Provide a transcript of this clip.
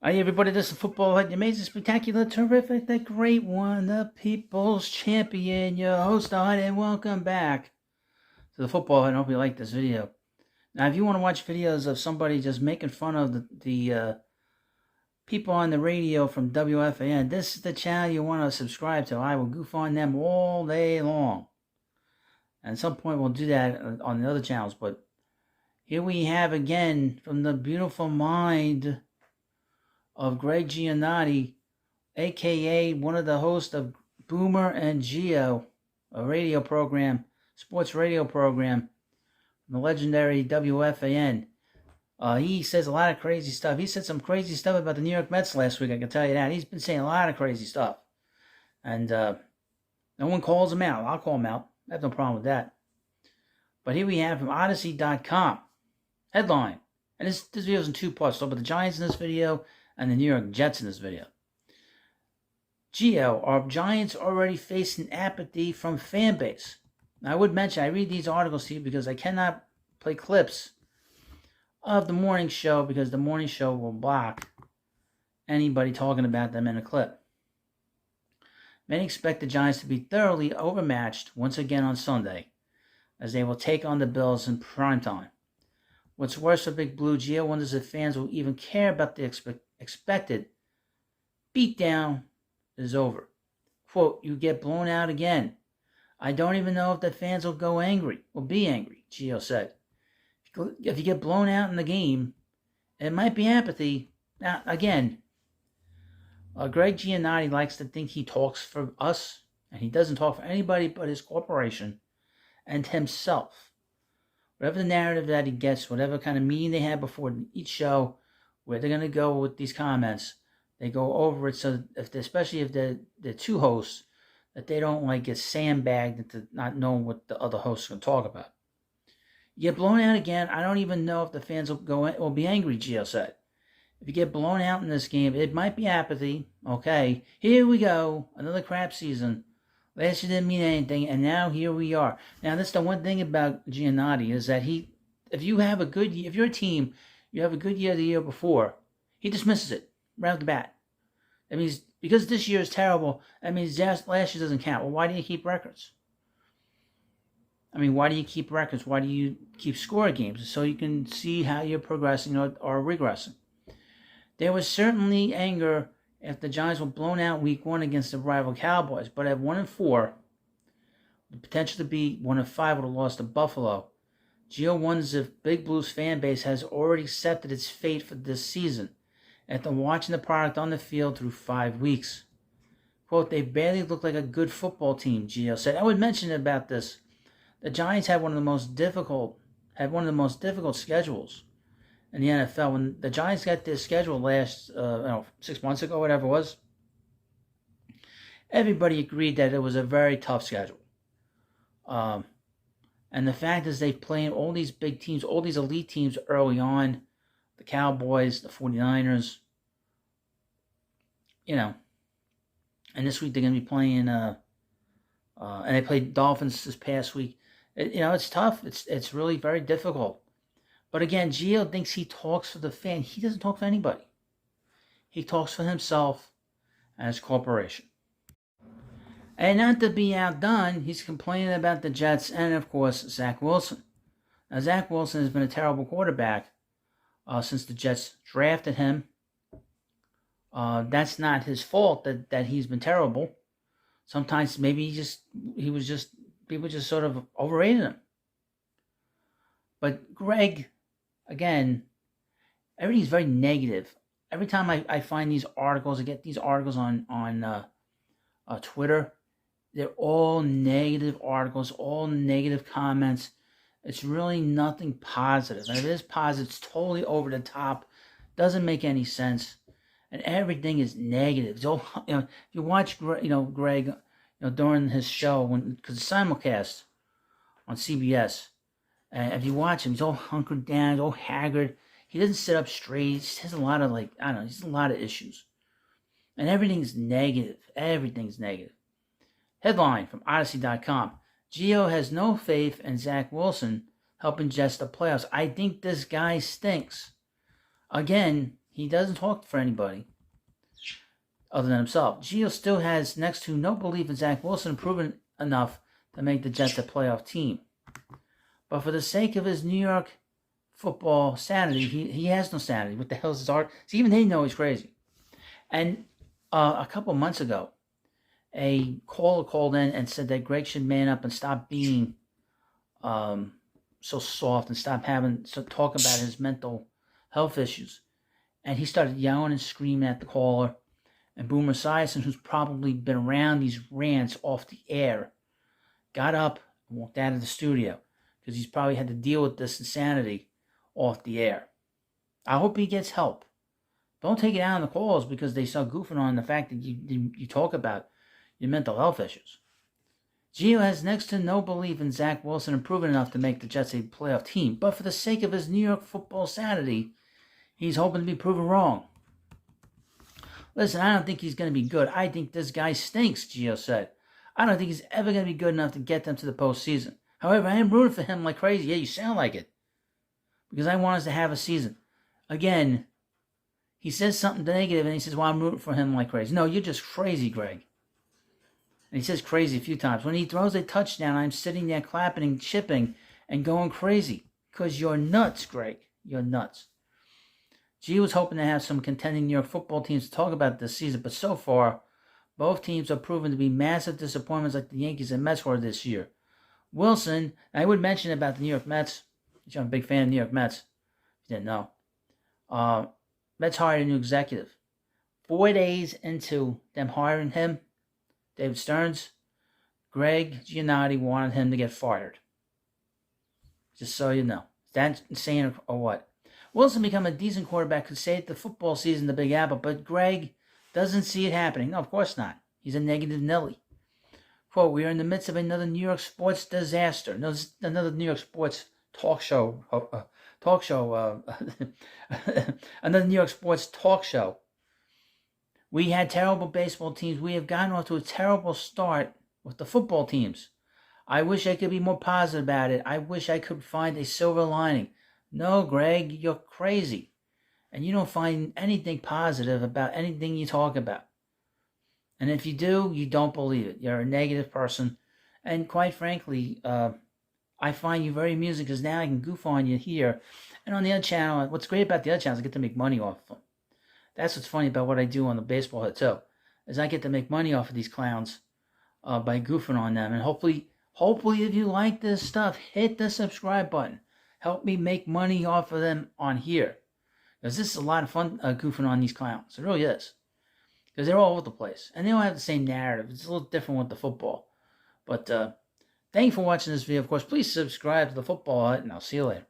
Hi everybody, this is Football the amazing, spectacular, terrific, the great one, the people's champion, your host, and welcome back to the Football Hut. I hope you like this video. Now, if you want to watch videos of somebody just making fun of the people on the radio from WFAN, this is the channel you want to subscribe to. I will goof on them all day long. And at some point we'll do that on the other channels, but here we have again from the beautiful mind of Greg Giannotti, a.k.a. one of the hosts of Boomer and Geo, a radio program, sports radio program, from the legendary WFAN. He says a lot of crazy stuff. He said some crazy stuff about the New York Mets last week, I can tell you that. He's been saying a lot of crazy stuff. And no one calls him out. I'll call him out. I have no problem with that. But here we have from Odyssey.com. Headline. And this video is in two parts. So about the Giants in this video and the New York Jets in this video. Geo, are Giants already facing apathy from fan base? Now, I would mention, I read these articles to you because I cannot play clips of the morning show because the morning show will block anybody talking about them in a clip. Many expect the Giants to be thoroughly overmatched once again on Sunday, as they will take on the Bills in primetime. What's worse for Big Blue, Geo wonders if fans will even care about the expected beatdown is over. Quote, you get blown out again. I don't even know if the fans will be angry, Gio said. If you get blown out in the game, it might be apathy. Now, again, Greg Giannotti likes to think he talks for us, and he doesn't talk for anybody but his corporation and himself. Whatever the narrative that he gets, whatever kind of meeting they have before each show, where they're going to go with these comments, they go over it, so especially if they're two hosts, that they don't get sandbagged into not knowing what the other hosts are going to talk about. You get blown out again, I don't even know if the fans will be angry, Gio said. If you get blown out in this game, it might be apathy. Okay, here we go, another crap season. Last year didn't mean anything, and now here we are. Now, that's the one thing about Giannotti is that if you're a team, you have a good year the year before, he dismisses it right off the bat. That means because this year is terrible, that means last year doesn't count. Well, why do you keep records? Why do you keep records? Why do you keep score games? So you can see how you're progressing or regressing. There was certainly anger if the Giants were blown out week 1 against the rival Cowboys, but at 1-4, the potential to be 1-5 would have lost to Buffalo. Gio wonders if Big Blue's fan base has already accepted its fate for this season after watching the product on the field through 5 weeks. Quote, they barely look like a good football team, Gio said. I would mention about this. The Giants had one of the most difficult schedules in the NFL. When the Giants got their schedule last 6 months ago, whatever it was, everybody agreed that it was a very tough schedule. And the fact is they played all these big teams, all these elite teams early on, the Cowboys, the 49ers, and this week they're going to be playing, and they played Dolphins this past week. It's tough. It's really very difficult. But again, Gio thinks he talks for the fan. He doesn't talk for anybody. He talks for himself and his corporation. And not to be outdone, he's complaining about the Jets and, of course, Zack Wilson. Now, Zack Wilson has been a terrible quarterback since the Jets drafted him. That's not his fault that he's been terrible. Sometimes maybe people just sort of overrated him. But Greg, again, everything's very negative. Every time I find these articles, I get these articles on Twitter. They're all negative articles, all negative comments. It's really nothing positive. And if it is positive, it's totally over the top. Doesn't make any sense. And everything is negative. So, if you watch, Greg, during his show, because it's simulcast on CBS, and if you watch him, he's all hunkered down, he's all haggard. He doesn't sit up straight. He just has a lot of he has a lot of issues. And everything's negative. Everything's negative. Headline from Odyssey.com. Gio has no faith in Zack Wilson helping Jets the playoffs. I think this guy stinks. Again, He doesn't talk for anybody other than himself. Gio still has next to no belief in Zack Wilson improving enough to make the Jets a playoff team. But for the sake of his New York football sanity, he has no sanity. What the hell is his art? So even they know he's crazy. And a couple months ago, a caller called in and said that Greg should man up and stop being so soft and stop having to talk about his mental health issues. And he started yelling and screaming at the caller. And Boomer Esiason, who's probably been around these rants off the air, got up and walked out of the studio because he's probably had to deal with this insanity off the air. I hope he gets help. Don't take it out on the calls because they start goofing on the fact that you talk about your mental health issues. Gio has next to no belief in Zack Wilson improving enough to make the Jets a playoff team, but for the sake of his New York football sanity, he's hoping to be proven wrong. Listen, I don't think he's going to be good. I think this guy stinks, Gio said. I don't think he's ever going to be good enough to get them to the postseason. However, I am rooting for him like crazy. Yeah, you sound like it. Because I want us to have a season. Again, he says something negative and he says, well, I'm rooting for him like crazy. No, you're just crazy, Greg. And he says crazy a few times. When he throws a touchdown, I'm sitting there clapping and chipping and going crazy. Because you're nuts, Greg. You're nuts. G was hoping to have some contending New York football teams to talk about this season, but so far, both teams are proven to be massive disappointments like the Yankees and Mets were this year. Wilson, I would mention about the New York Mets. I'm a big fan of New York Mets. If you didn't know. Mets hired a new executive. 4 days into them hiring him, David Stearns, Greg Giannotti wanted him to get fired. Just so you know. Is that insane or what? Wilson become a decent quarterback could save the football season the Big Apple, but Greg doesn't see it happening. No, of course not. He's a negative Nelly. Quote, we are in the midst of another New York sports disaster. No, another New York sports talk show. Another New York sports talk show. We had terrible baseball teams. We have gotten off to a terrible start with the football teams. I wish I could be more positive about it. I wish I could find a silver lining. No, Greg, you're crazy. And you don't find anything positive about anything you talk about. And if you do, you don't believe it. You're a negative person. And quite frankly, I find you very amusing because now I can goof on you here. And on the other channel, what's great about the other channels, I get to make money off of them. That's what's funny about what I do on the baseball hit too, is I get to make money off of these clowns by goofing on them. And hopefully if you like this stuff, hit the subscribe button. Help me make money off of them on here. Because this is a lot of fun goofing on these clowns. It really is. Because they're all over the place. And they don't have the same narrative. It's a little different with the football. But thank you for watching this video. Of course, please subscribe to the Football Hut, and I'll see you later.